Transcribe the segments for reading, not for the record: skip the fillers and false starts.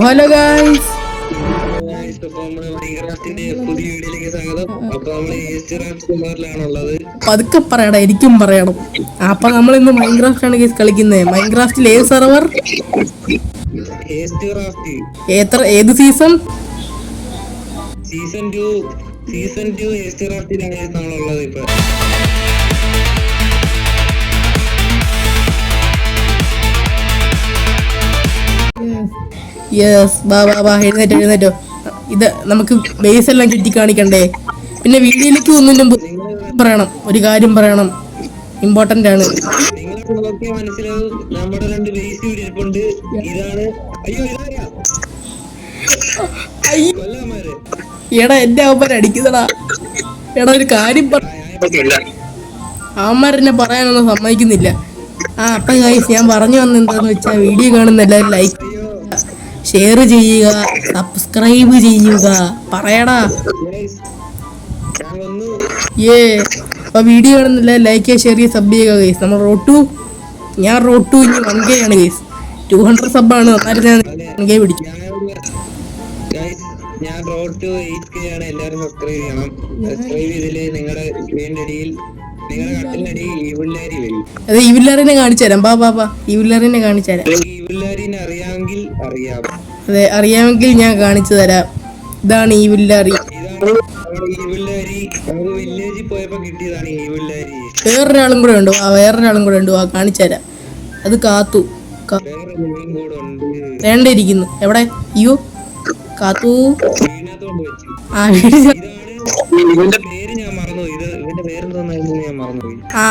Hello guys, പതുക്കെ പറയടാ, എനിക്കും പറയണം. അപ്പൊ നമ്മൾ ഇന്ന് മൈൻക്രാഫ്റ്റ് ആണ് ഗൈസ് കളിക്കുന്നത്. മൈൻക്രാഫ്റ്റിൽ ഏത് സെർവർ, ഏത് സീസൺ? സീസൺ 2 ഏസ്റ്റിറാഫ്റ്റിലാണ് നമ്മളുള്ളത് ഇപ്പൊ. യെസ്, ബാ എഴുന്നേറ്റോ. ഇത് നമുക്ക് ബേസ് എല്ലാം ചുറ്റി കാണിക്കണ്ടേ? പിന്നെ വീഡിയോയിലേക്ക് ഒന്നിനും പറയണം, ഒരു കാര്യം പറയണം, ഇമ്പോർട്ടന്റ് ആണ്. നിങ്ങൾക്ക് നോക്കിയാൽ മനസ്സിലാവും നമ്മുടെ 2 ബേസ് ഇവിടെ ഇരിപ്പുണ്ട്. ഇതാണ് എടാ, എന്റെ അവന്മാർ അടിക്കുന്നടാ. എടാ, ഒരു കാര്യം അവന്മാരെന്നെ പറയാനൊന്നും സമ്മതിക്കുന്നില്ല. അപ്പൊ ഗൈസ്, ഞാൻ പറഞ്ഞു വന്നെന്താന്ന് വെച്ചാൽ, വീഡിയോ കാണുന്ന എല്ലാവരും ലൈക്ക്, ഷെയർ ചെയ്യുക, സബ്സ്ക്രൈബ് ചെയ്യുക. പറയടാ. അപ്പൊ വീഡിയോ കാണുന്നില്ല, ലൈക്ക് ചെയ്യുക, ഷെയർ ചെയ്യുക, സബ് ചെയ്യുക ഗൈസ്. നമ്മൾ ഞാൻ റോഡ് ടു ഇനി 1K ആണ് ഗൈസ്. 200 സബ്ബാണ്. എന്നാലും ഞാൻ 1K പിടിച്ചു. ഞാൻ റോഡ് ടു 8K ആണ്. എല്ലാവരും സബ്സ്ക്രൈബ് ചെയ്യണം. സബ്സ്ക്രൈബ് ചെയ്തില്ലേ നിങ്ങളുടെ വീടിനടിയിൽ, നിങ്ങളുടെ കട്ടിലിനടിയിൽ ഈവില്ലാരി വരും. അതെ, ഈവില്ലാരിനെ കാണിച്ചു തരാം. ബാ ഈവില്ലാരിനെ കാണിച്ചു തരാം. ഈവില്ലാരിനെ അറിയാമെങ്കിൽ അറിയാം. അതെ, അറിയാമെങ്കിൽ ഞാൻ കാണിച്ചു തരാം. ഇതാണ് ഈവില്ലാരി. വില്ലേജിൽ പോയപ്പോ കിട്ടിയതാണ് ഈവില്ലാരി. വേറൊരാളും കൂടെ ഉണ്ട്. കാണിച്ചു തരാം. അത് കാത്തു വേണ്ടിയിരിക്കുന്നു. എവിടെ? അയ്യോ, കാത്തു.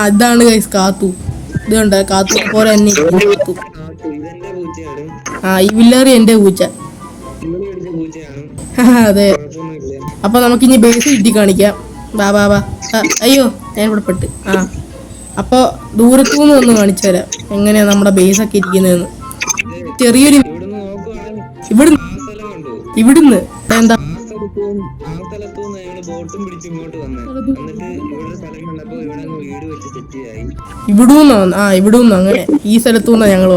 ഇതാണ് ഗൈസ് കാത്തു. ഇതുണ്ട് കാത്തു പോലെ തന്നെ. ഈ വില്ലാറി എന്റെ പൂച്ച. അതെ. അപ്പൊ നമുക്കിനി ബേസ് ചുറ്റി കാണിക്കാം. ബാ. അയ്യോ, ഞാൻ ഇവിടെ പെട്ട്. അപ്പൊ ദൂരത്തുനിന്ന് ഒന്ന് കാണിച്ചു തരാം എങ്ങനെയാ നമ്മുടെ ബേസ് ഒക്കെ ഇരിക്കുന്നതെന്ന്. ചെറിയൊരു ഇവിടുന്ന് എന്താ ഇവിടുന്ന് അങ്ങനെ ഈ സ്ഥലത്തുനിന്നാ ഞങ്ങൾ.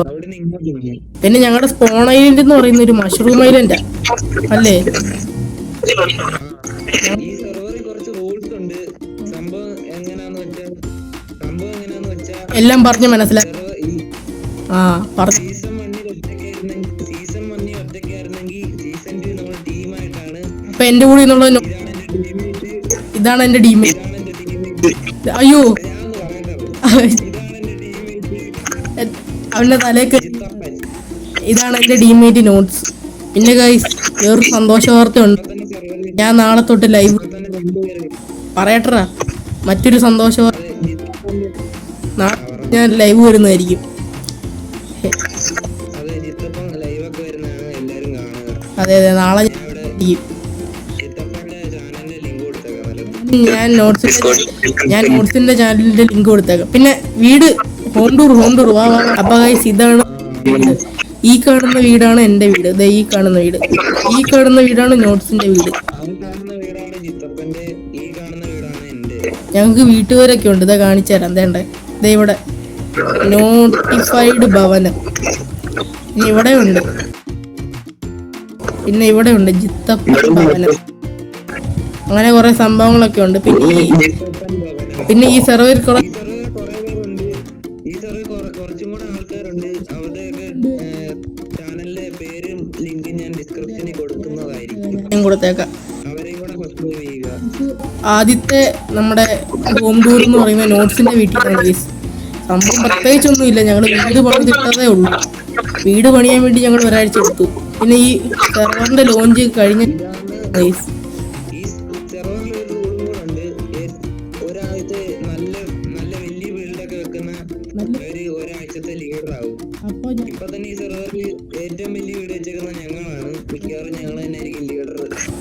പിന്നെ ഞങ്ങളുടെ സ്പോൺ ഐലൻഡ് എന്ന് പറയുന്ന ഒരു മഷ്റൂം ഐലൻഡാ അല്ലേ? എല്ലാം പറഞ്ഞ് മനസ്സിലാക്കി. അപ്പൊ എന്റെ കൂടെ ഇതാണ് എന്റെ ടീം. അയ്യോ, അവന്റെ തലേക്ക്. ഇതാണ് എന്റെ ടീംമേറ്റ് നോട്ട്സ്. പിന്നെ ഗൈസ്, വേറൊരു സന്തോഷ വാർത്തയുണ്ട്. ഞാൻ നാളെ തൊട്ട് ലൈവ് പറയട്ടാ. മറ്റൊരു സന്തോഷ വാർത്ത, ഞാൻ ലൈവ് വരുന്നതായിരിക്കും. അതെ, നാളെ ഞാൻ നോട്ട്സിന്റെ ചാനലിന്റെ ലിങ്ക് കൊടുത്തേക്കാം. പിന്നെ വീട് ഹോം ടൂർ വാ. അപ്പൊ ഗൈസ്, ഇതാണ് ഈ കാണുന്ന വീടാണ് എന്റെ വീട്. ഈ കാണുന്ന വീടാണ് നോട്ട്സിന്റെ വീട്. ഞങ്ങക്ക് വീട്ടുകാരൊക്കെ ഉണ്ട്. ഇതാ കാണിച്ചു തരാം. എന്തേണ്ടേ, ഇവിടെ നോട്ടിഫൈഡ് ഭവനം. ഇവിടെ ഉണ്ട്. പിന്നെ ഇവിടെ ഉണ്ട് ജിത്തപ്പൻ ഭവനം. അങ്ങനെ കുറെ സംഭവങ്ങളൊക്കെ ഉണ്ട്. പിന്നെ ഈ സെർവറിൽ ഞാൻ കൊടുത്തേക്കാം. ആദ്യത്തെ നമ്മുടെ ഹോം ടൂർ എന്ന് പറയുന്ന നോട്ട്സിന്റെ വീട്ടിലാണ്. സംഭവം പ്രത്യേകിച്ചൊന്നും ഇല്ല. ഞങ്ങൾ വീട് പണിതിട്ടതേ ഉള്ളൂ. വീട് പണിയാൻ വേണ്ടി ഞങ്ങൾ ഒരാഴ്ച എടുത്തു. പിന്നെ ഈ സെർവറിന്റെ ലോഞ്ച് കഴിഞ്ഞ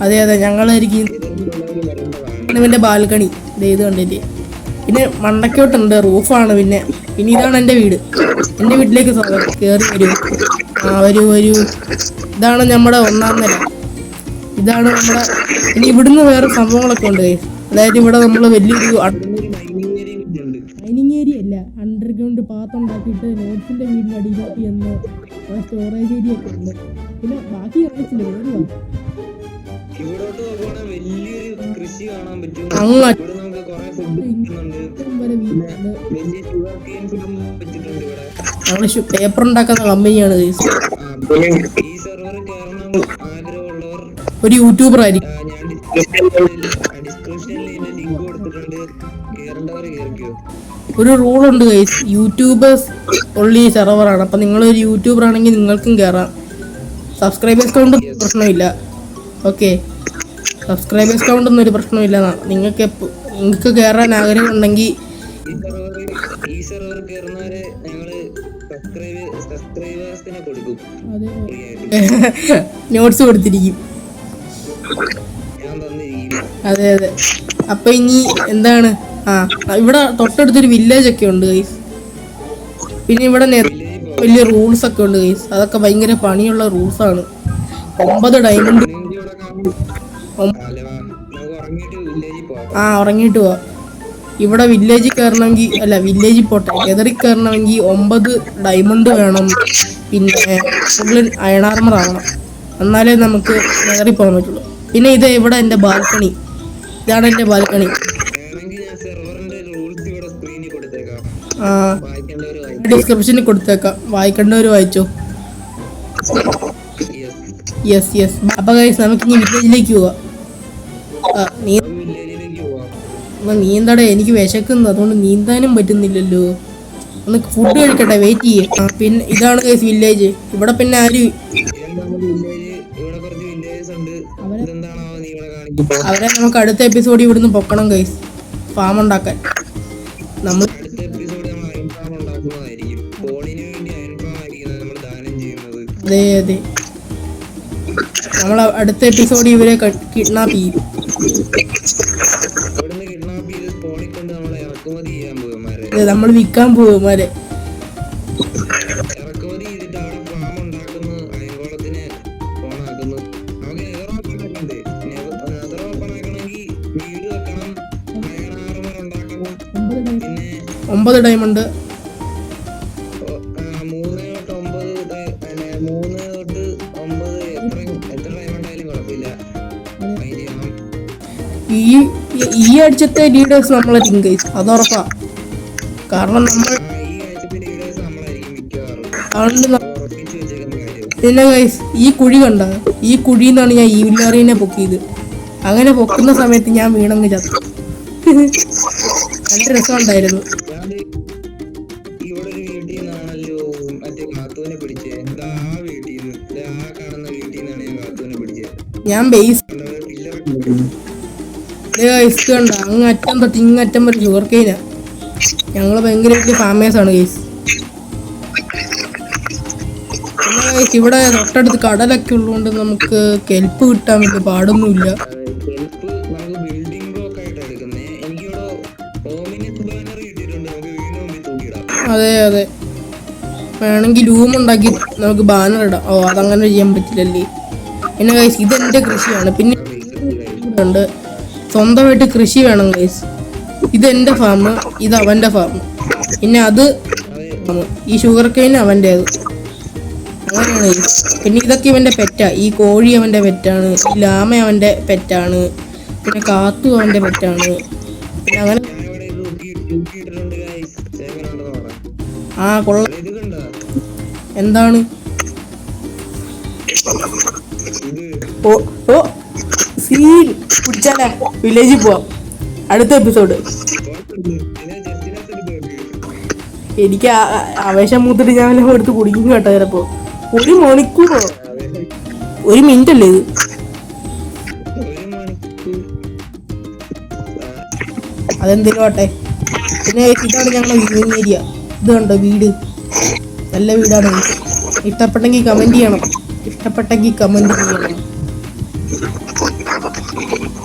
അതെ, ഞങ്ങളായിരിക്കും. ഇവന്റെ ബാൽക്കണി ഇത് കണ്ടില്ലേ. പിന്നെ മണ്ടക്കോട്ടുണ്ട്, റൂഫാണ്. പിന്നെ ഇതാണ് എന്റെ വീട്. എന്റെ വീട്ടിലേക്ക് കയറി വരൂ. ഇതാണ് നമ്മുടെ 1ാം നില. ഇതാണ് നമ്മുടെ. ഇനി ഇവിടുന്ന് വേറെ സംഭവങ്ങളൊക്കെ ഉണ്ട്. അതായത് ഇവിടെ നമ്മൾ വലിയൊരു മൈനിങ് ഏരിയ അല്ല, അണ്ടർഗ്രൗണ്ട് പാത്ത് ഉണ്ടാക്കിയിട്ട് നോട്ട്സിന്റെ വീടിന്റെ അടിയിലേക്ക് എന്ന് സ്റ്റോറേജ് ഏരിയ ഒക്കെ ഉണ്ട്. പിന്നെ ബാക്കി കാണിച്ചില്ല വേറെ ഇവിടോട്ട് നോക്കുവാണെങ്കിൽ വലിയൊരു കൃഷി കാണാൻ പറ്റും. അങ്ങ് ഇവിടെ നമുക്ക് കുറെ ഫുഡ് കിട്ടുന്നുണ്ട്. അറ്റം വരെ വീടുണ്ട്. വലിയ ഷുഗർ കെയിൻ ഫുഡും വെച്ചിട്ടുണ്ട് ഇവിടെ. ഞങ്ങള് പേപ്പർ ഉണ്ടാക്കുന്ന കമ്പനിയാണ് guys. പിന്നെ ഈ സെർവർ കയറണം ആഗ്രഹമുള്ളവർ ഒരു യൂട്യൂബർ ആയിരിക്കും. ഞാൻ ഡിസ്ക്രിപ്ഷനിൽ ഇതിന്റെ ലിങ്ക് കൊടുത്തിട്ടുണ്ട്. കയറേണ്ടവർ കയറിക്കോ. ഒരു റൂളുണ്ട് ഗൈസ്, യൂട്യൂബേഴ്സ് ഉള്ളി സെർവറാണ്. അപ്പം നിങ്ങളൊരു യൂട്യൂബർ ആണെങ്കിൽ നിങ്ങൾക്കും കയറാം. സബ്സ്ക്രൈബേഴ്സ് കൗണ്ട് പ്രശ്നമില്ല. ഓക്കെ, സബ്സ്ക്രൈബേഴ്സ് കൗണ്ട് ഒന്നും ഒരു പ്രശ്നമില്ല. നിങ്ങൾക്ക് കയറാൻ ആഗ്രഹം ഉണ്ടെങ്കിൽ ഈ സെർവർ കയറുന്നവരെ ഞങ്ങള് സബ്സ്ക്രൈബേഴ്സിനെ കൊടുക്കും. നോട്ട്സ് കൊടുത്തിരിക്കും. ഞാൻ തന്നിരിക്കും. അതെ അതെ. അപ്പൊ ഇനി എന്താണ്, ഇവിടെ തൊട്ടടുത്തൊരു വില്ലേജ് ഒക്കെ ഉണ്ട് ഗൈസ്. പിന്നെ ഇവിടെ വലിയ റൂൾസ് ഒക്കെ ഉണ്ട് ഗൈസ്. അതൊക്കെ ഭയങ്കര പണിയുള്ള റൂൾസ് ആണ്. 9 ഡയമണ്ട്. ഉറങ്ങിയിട്ട് പോവാ. ഇവിടെ വില്ലേജിൽ കയറണമെങ്കിൽ വില്ലേജിൽ പോട്ടെ, എതിറി കയറണമെങ്കിൽ 9 ഡയമണ്ട് വേണം. പിന്നെ ഫുള്ള് അയൺ ആർമർ ആവണം, എന്നാലേ നമുക്ക് എതിറി പോകാൻ പറ്റുള്ളൂ. പിന്നെ ഇത് ഇവിടെ എൻ്റെ ബാൽക്കണി. ഇതാണ് എൻ്റെ ബാൽക്കണി. ഡിസ്ക്രിപ്ഷനിൽ കൊടുത്തേക്കാം, വായിക്കേണ്ടവർ വായിച്ചോ. Yes yes. അപ്പൊ ഗൈസ് നമുക്ക് ഇനി വില്ലേജിലേക്ക് പോവാം. നീന്തടേ, എനിക്ക് വിശക്കുന്നു, അതുകൊണ്ട് നീന്താനും പറ്റുന്നില്ലല്ലോ. ഒന്ന് ഫുഡ് കഴിക്കട്ടെ, വെയിറ്റ് ചെയ്യേ. പിന്നെ ഇതാണ് ഗൈസ് വില്ലേജ്. ഇവിടെ പിന്നെ അവരെ നമുക്ക് അടുത്ത എപ്പിസോഡ് ഇവിടുന്ന് പൊക്കണം ഗൈസ്, ഫാം ഉണ്ടാക്കാൻ. നമ്മൾ അതെ അതെ, നമ്മൾ അടുത്ത എപ്പിസോഡ് ഇവരെ കിഡ്നാപ്പ് ചെയ്യും. നമ്മൾ വിൽക്കാൻ പോകുമാരെ. ഒമ്പത് ഡയമണ്ട്. 3 ഈ ആഴ്ചത്തെ ലീഡേഴ്സ് നമ്മളായിരിക്കും ഗൈസ്, അതുറപ്പാ. കാരണം നമ്മൾ പിന്നെ ഗൈസ് ഈ കുഴി കണ്ട, ഈ കുഴിയിൽ നിന്നാണ് ഞാൻ ഈ വില്ലാറിനെ പൊക്കിയത്. അങ്ങനെ പൊക്കുന്ന സമയത്ത് ഞാൻ വീണങ്ങ് ചത്തു. നല്ല രസമുണ്ടായിരുന്നു. ഞാൻ ബേസ് കണ്ട അങ്ങ് അറ്റം തൊട്ട് ഇങ്ങറ്റം വരെ ഷുഗർ കെയിനാ. ഞങ്ങള് ഭയങ്കര വലിയ ഫാമേഴ്സ് ആണ് ഗൈസ്. പിന്നെ ഗൈസ് ഇവിടെ തൊട്ടടുത്ത് കടലൊക്കെ ഉള്ളതുകൊണ്ട് നമുക്ക് കെൽപ്പ് കിട്ടാൻ വലിയ പാടൊന്നുമില്ല. അതെ അതെ, വേണമെങ്കിൽ റൂം ഉണ്ടാക്കി നമുക്ക് ബാനർ ഇടാം. ഓ, അതങ്ങനെ ചെയ്യാൻ പറ്റില്ലല്ലേ. പിന്നെ ഗൈസ് ഇതെന്റെ കൃഷിയാണ്. പിന്നെ ഉണ്ട് സ്വന്തമായിട്ട് കൃഷി വേണം ഗൈസ്. ഇതെന്റെ ഫാം, ഇത് അവന്റെ ഫാം. പിന്നെ അത് ഈ ഷുഗർ കെയിൻ അവൻ്റെത്. അങ്ങനെയാണ് ഗൈസ്. പിന്നെ ഇതൊക്കെ ഇവന്റെ പെറ്റാ. ഈ കോഴി അവന്റെ പെറ്റാണ്, ഈ ലാമ അവന്റെ പെറ്റാണ്, പിന്നെ കാത്തു അവന്റെ പെറ്റാണ്. പിന്നെ അങ്ങനെ കൊള്ളാം. എന്താണ്? ഓ ഓ സീൻ പിടിച്ചാലേ വില്ലേജിൽ പോവാം. അടുത്ത എപ്പിസോഡ്. എനിക്ക് ആവേശം മൂത്തിട്ട് ഞാൻ എടുത്ത് കുടിക്കും കേട്ടോ. ചിലപ്പോ 1 മണിക്കൂറോ 1 മിനിറ്റ് അല്ലേ ഇത്? അതെന്തിനും ആട്ടെ. പിന്നെ ഇതാണ് ഞങ്ങളുടെ വ്യൂയിങ് ഏരിയ. ഇത് കണ്ടോ വീട്, നല്ല വീടാണ്. ഇഷ്ടപ്പെട്ടെങ്കിൽ കമന്റ് ചെയ്യണം.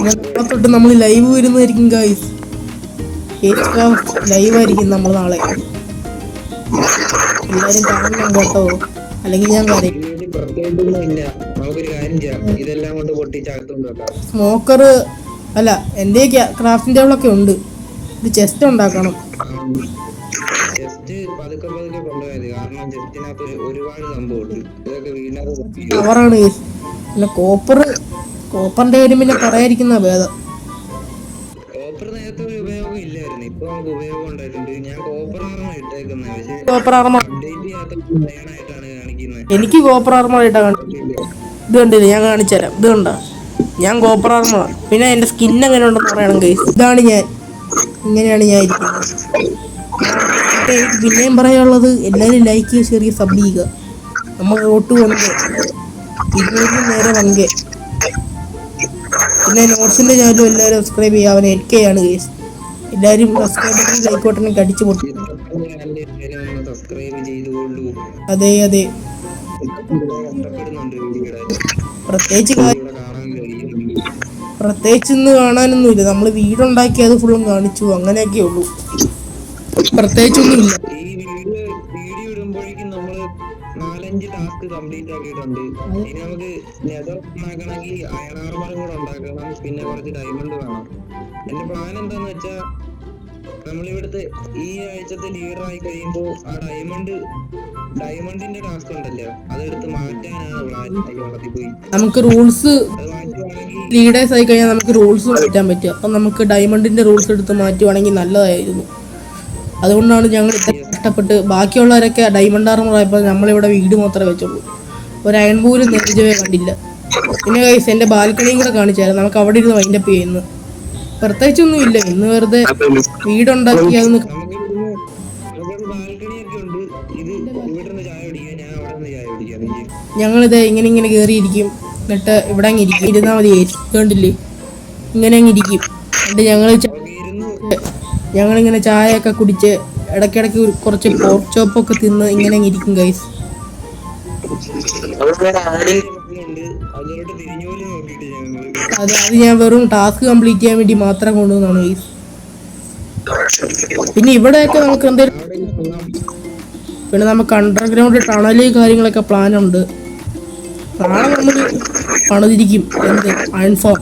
നാളെ തൊട്ട് നമ്മൾ ലൈവ് വരുന്നതായിരിക്കും ഗൈസ്. ലൈവ് ആയിരിക്കും നമ്മൾ നാളെ. എല്ലാരും കാണണം കേട്ടോ, അല്ലെങ്കിൽ ഞാൻ പറയും. സ്മോക്കർ അല്ല, എൻ്റെ ക്രാഫ്റ്റിംഗ് ടേബിളൊക്കെ ഉണ്ട്. ഇത് ചെസ്റ്റ് ഉണ്ടാക്കണം. ജസ്റ്റ് പതുക്കെ പതുക്കെ കൊണ്ടുപോയത്. കാരണം ജസ്റ്റിനകത്ത് ഒരുപാട് സംഭവമുണ്ട്. ഇതൊക്കെ വീടിനകത്ത് പവറാണ് ഗൈസ്. പിന്നെ കോപ്പറിന്റെ കാര്യം പിന്നെ പറയാതിരിക്കുന്ന ഭേദം. കോപ്പർ നേരത്തെ ഒരു ഉപയോഗം ഇല്ലായിരുന്നു, ഇപ്പൊ നമുക്ക് ഉപയോഗം ഉണ്ടായിട്ടുണ്ട്. ഞാൻ കോപ്പർ ആർമ ഇട്ടേക്കുന്നത്, പക്ഷെ കോപ്പർ ആർമർ അപ്ഡേറ്റ് ചെയ്യാത്ത ആയിട്ടാണ് കാണിക്കുന്നത്. എനിക്ക് കോപ്പർ ആർമർ ആയിട്ടാ കാണിച്ചത്. ഇത് കണ്ടില്ലേ, ഞാൻ കാണിച്ചുതരാം. ഇത് കണ്ട, ഞാൻ കോപ്പർ ആർമർ. പിന്നെ എന്റെ സ്കിൻ എങ്ങനെ ഉണ്ടെന്ന് പറയണം ഗൈസ്. ഇതാണ് ഞാൻ, ഇങ്ങനെയാണ് ഞാൻ ഇരിക്കുന്നത്. എനിക്ക് പിന്നെയും പറയാനുള്ളത്, എല്ലാവരും ലൈക്ക് ചെറിയ സബ് ചെയ്യുക. നമ്മൾ റോട്ട് വന്നത് 200 നേരെ വങ്കെ. പിന്നെ നോട്ട്സിന്റെ ചാനലും എല്ലാവരും സബ്സ്ക്രൈബ് ചെയ്യുക. അവൻ 8K ആണ് കേസ്. എല്ലാവരും സബ്സ്ക്രൈബ് ലൈക്ക് ബട്ടണൊക്കെ അടിച്ചു പൊട്ടി. സബ്സ്ക്രൈബ് ചെയ്തുകൊള്ളൂ. അതെ അതെ, പ്രത്യേകിച്ച് ഇന്ന് കാണാനൊന്നുമില്ല. നമ്മൾ വീടുണ്ടാക്കി അത് ഫുള്ളും കാണിച്ചു, അങ്ങനെയൊക്കെ ഉള്ളൂ. പ്രത്യേകിച്ചൊന്നും ഇല്ല. ഈ വീഡിയോ ഇടുമ്പോഴേക്കും നമ്മള് 4-5 ടാസ്ക് കംപ്ലീറ്റ് ആക്കിയിട്ടുണ്ട്. ഇനി നമുക്ക് നെതർ ഉണ്ടാക്കണമെങ്കിൽ അയൺ ആർമറും കൂടെ ഉണ്ടാക്കണം, പിന്നെ കുറച്ച് ഡയമണ്ട് വേണം. എന്റെ പ്ലാൻ എന്താന്ന് വെച്ചാ, നമ്മളിവിടുത്തെ ഈ ആഴ്ചത്തെ ലീഡർ ആയി കഴിയുമ്പോൾ ആ ഡയമണ്ടിന്റെ ടാസ്ക് ഉണ്ടല്ലോ, അതെടുത്ത് മാറ്റാനാണ് പ്ലാൻ. പോയി നമുക്ക് റൂൾസ് അത് മാറ്റുവാണെങ്കിൽ ലീഡേഴ്സ് ആയി കഴിഞ്ഞാൽ നമുക്ക് റൂൾസ് മാറ്റാൻ പറ്റും. അപ്പം നമുക്ക് ഡയമണ്ടിന്റെ റൂൾസ് എടുത്ത് മാറ്റുവാണെങ്കിൽ നല്ലതായിരുന്നു. അതുകൊണ്ടാണ് ഞങ്ങൾ ഇത്ര കഷ്ടപ്പെട്ട്. ബാക്കിയുള്ളവരൊക്കെ ഡയമണ്ട് ആർമർ ആയപ്പോൾ നമ്മളിവിടെ വീട് മാത്രമേ വെച്ചുള്ളൂ. ഒരു അയൺ പോലും നെഞ്ചവേ കണ്ടില്ല. പിന്നെ കൈസ് എൻ്റെ ബാൽക്കണിയും കൂടെ കാണിച്ചായിരുന്നു. നമുക്ക് അവിടെ ഇരുന്ന് വൈൻഡപ്പ് ചെയ്യുന്നു. പ്രത്യേകിച്ചൊന്നും ഇല്ല, ഇന്ന് വെറുതെ വീടുണ്ടാക്കി അതൊന്ന് ബാൽക്കണിയൊക്കെ ഉണ്ട്. ഇത് ഇവിടുന്ന് ചായ കുടിക്കാൻ, ഞാൻ അവിടെ നിന്ന് ചായ കുടിക്കാൻ. ഞങ്ങളിത് ഇങ്ങനെ കയറിയിരിക്കും. എന്നിട്ട് ഇവിടെ അങ്ങ് ഇരിക്കും. ഇരുന്നാൽ മതി. കണ്ടില്ലേ, ഇങ്ങനെ അങ്ങ് ഇരിക്കും. എന്നിട്ട് ഞങ്ങളിങ്ങനെ ചായയൊക്കെ കുടിച്ച് ഇടയ്ക്കിടയ്ക്ക് കുറച്ച് പോർക്ക് ചോപ്പൊക്കെ തിന്ന് ഇങ്ങനെ അങ്ങ് ഇരിക്കും ഗൈസ്. അത് ഞാൻ വെറും ടാസ്ക് കംപ്ലീറ്റ് ചെയ്യാൻ വേണ്ടി മാത്രം കൊണ്ടുവന്നാണ് ഗൈസ്. പിന്നെ ഇവിടെയൊക്കെ നമുക്ക് എന്തെങ്കിലും, പിന്നെ നമുക്ക് അണ്ടർഗ്രൗണ്ട് ടണല് കാര്യങ്ങളൊക്കെ പ്ലാനുണ്ട്. നാളെ നമ്മൾ പണിതിരിക്കും. എന്ത് അയൺ ഫോം.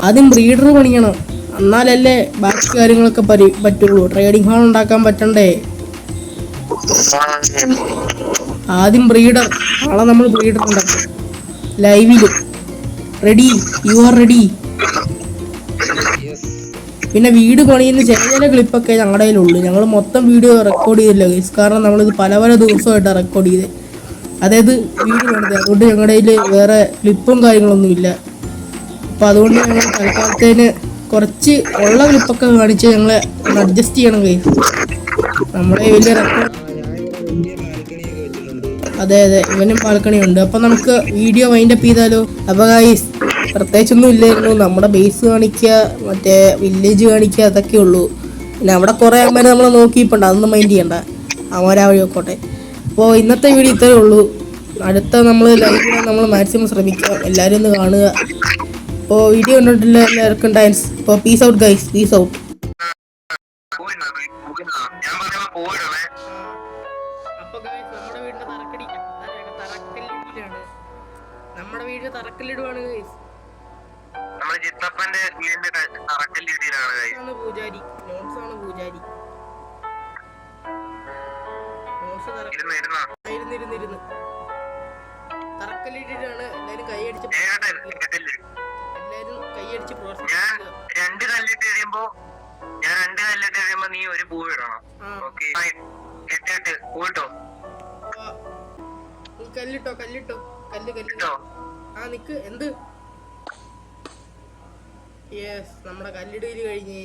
ആദ്യം ബ്രീഡർ പണിയണം, എന്നാലല്ലേ ബാക്കി കാര്യങ്ങളൊക്കെ പറ്റുള്ളൂ. ട്രേഡിംഗ് ഹാൾ ഉണ്ടാക്കാൻ പറ്റണ്ടേ. ആദ്യം ബ്രീഡർ. നാളെ നമ്മൾ ബ്രീഡർ ഉണ്ടാക്കും ലൈവില്. റെഡി? You are ready? പിന്നെ വീട് പണിയുന്ന ചില ക്ലിപ്പൊക്കെ ഞങ്ങളുടെ കയ്യിലുള്ളൂ. ഞങ്ങൾ മൊത്തം വീഡിയോ റെക്കോർഡ് ചെയ്തില്ല ഗൈസ്, കാരണം നമ്മളിത് പല ദിവസമായിട്ടാണ് റെക്കോർഡ് ചെയ്ത്. അതായത് വീഡിയോ പണിത്, അതുകൊണ്ട് ഞങ്ങളുടെ കയ്യിൽ വേറെ ക്ലിപ്പും കാര്യങ്ങളൊന്നും ഇല്ല. അപ്പം അതുകൊണ്ട് ഞങ്ങൾ തൽക്കാലത്തേന് കുറച്ച് ഉള്ള ക്ലിപ്പൊക്കെ കാണിച്ച് ഞങ്ങളെ ഒന്ന് അഡ്ജസ്റ്റ് ചെയ്യണം ഗൈസ്. നമ്മളെ വലിയ റെക്കോർഡ്. അതെ ഇവനും ബാൽക്കണി ഉണ്ട്. അപ്പം നമുക്ക് വീഡിയോ വൈൻഡപ്പ് ചെയ്താലോ? അപ്പോൾ ഗൈസ് പ്രത്യേകിച്ചൊന്നും ഇല്ലായിരുന്നു. നമ്മുടെ ബേസ് കാണിക്കുക, മറ്റേ വില്ലേജ് കാണിക്കുക, അതൊക്കെ ഉള്ളൂ. പിന്നെ അവിടെ കുറേ അമ്മേനെ നമ്മൾ നോക്കിയിട്ടുണ്ട്, അതൊന്നും മൈൻഡ് ചെയ്യണ്ട, അവരാ വഴി നോക്കോട്ടെ. അപ്പോൾ ഇന്നത്തെ വീഡിയോ ഇത്രയേ ഉള്ളൂ. അടുത്ത നമ്മൾ ലൈവിൽ നമ്മൾ മാക്സിമം ശ്രമിക്കാം. എല്ലാവരും ഒന്ന് കാണുക. അപ്പോൾ വീഡിയോ കണ്ടിട്ടില്ല എല്ലാവർക്കും താങ്ക്സ്. അപ്പോൾ peace out guys, peace out. നമ്മുടെ വീട് തറക്കല്ലിടുവാണ് ഗൈസ്. പൂജാരി നോട്ട്സാണ് പൂജാരി. ഇരുന്നിരുന്ന് തറക്കല്ലിട്ടിട്ടാണ് എല്ലാരും കൈയടിച്ച് ഞാൻ രണ്ട് കല്ലിട്ട് കഴിയുമ്പോ നീ ഒരു പൂ ഇടണം. പൂട്ടോ കല്ലിട്ടോ കല്ല് ആ നിക്ക്. എന്ത്? യെസ്, നമ്മുടെ കല്ലിടല് കഴിഞ്ഞ്.